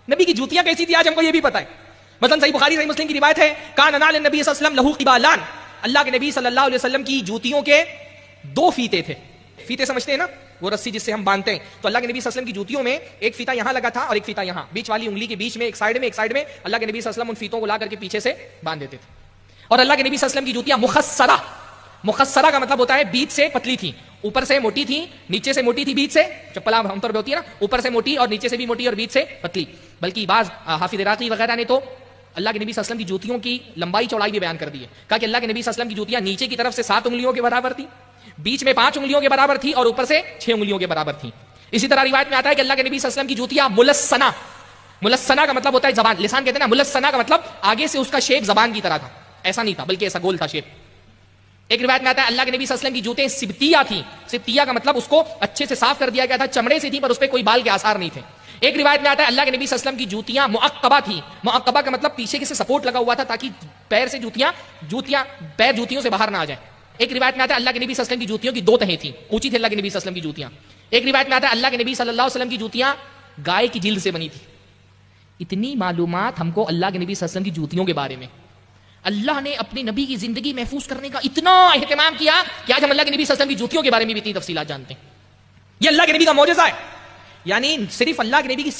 نبی کی جوتیاں کیسی تھی آج ہم کو یہ بھی پتا ہے. مثلا صحیح بخاری صحیح مسلم کی روایت ہے کان نعل النبی صلی اللہ علیہ وسلم لہو قبالان، اللہ کے نبی صلی اللہ علیہ وسلم کی جوتیوں کے دو فیتے تھے. فیتے سمجھتے ہیں نا، وہ رسی جس سے ہم باندھتے ہیں. تو اللہ کے نبی صلی اللہ علیہ وسلم کی جوتیوں میں ایک فیتا یہاں لگا تھا اور ایک فیتا یہاں، بیچ والی انگلی کے بیچ میں ایک سائیڈ میں اللہ کے نبی صلی اللہ علیہ وسلم ان فیتوں کو لا کر کے پیچھے سے باندھ دیتے تھے. اور اللہ کے نبی صلی اللہ علیہ وسلم کی جوتیاں مخصرہ کا مطلب ہوتا ہے بیچ سے پتلی تھی، اوپر سے موٹی تھی، نیچے سے موٹی تھی، بیچ سے چپل عام طور پہ ہوتی ہے نا، اوپر سے موٹی اور نیچے سے بھی موٹی اور بیچ سے پتلی. بلکہ بعض حافظ عراقی وغیرہ نے تو اللہ کے نبی صلی اللہ علیہ وسلم کی جوتیوں کی لمبائی چوڑائی بھی بیان کر دی ہے. کہا کہ اللہ کے نبی صلی اللہ علیہ وسلم کی جوتیاں نیچے کی طرف سے 7 انگلیوں کے برابر تھی، بیچ میں 5 انگلیوں کے برابر تھی اور اوپر سے 6 انگلیوں کے برابر تھی. اسی طرح روایت میں آتا ہے کہ اللہ کے نبی صلی اللہ علیہ وسلم کی جوتیاں ملسنہ کا مطلب ہوتا ہے زبان، لسان کہتے ہیں نا، ملسنہ کا مطلب آگے سے اس کا شیپ زبان کی طرح تھا، ایسا نہیں تھا بلکہ ایسا گول تھا شیپ. ایک روایت میں آتا ہے اللہ کے نبی صلی اللہ علیہ وسلم کی جوتیں سبتیہ تھیں. سبتیہ کا مطلب اس کو اچھے سے صاف کر دیا گیا تھا، چمڑے سے تھی پر اس پہ کوئی بال کے آثار نہیں تھے. ایک روایت میں آتا ہے اللہ کے نبی صلی اللہ علیہ وسلم کی جوتیاں معقبہ تھیں. معقبہ کا مطلب پیچھے سے سپورٹ لگا ہوا تھا تاکہ پیر سے پیر جوتیوں سے باہر نہ آ جائیں. ایک روایت میں آتا ہے اللہ کے نبی صلی اللہ علیہ وسلم کی جوتیوں کی 2 تہیں تھیں، اونچی تھی اللہ کے نبی صلی اللہ علیہ وسلم کی جوتیاں. ایک روایت میں آتا ہے اللہ کے نبی صلی اللہ علیہ وسلم کی جوتیاں گائے کی جلد سے بنی تھی. اتنی معلومات ہم کو اللہ کے نبی صلی اللہ علیہ وسلم کی جوتیوں کے بارے میں. اللہ نے اپنے نبی کی زندگی محفوظ کرنے کا اتنا اہتمام کیا کہ آج ہم اللہ کے نبی صلی اللہ علیہ وسلم کی جوتیوں کے بارے میں بھی اتنی تفصیلات جانتے ہیں. یہ اللہ کے نبی کا معجزہ ہے. یعنی صرف اللہ کے نبی کی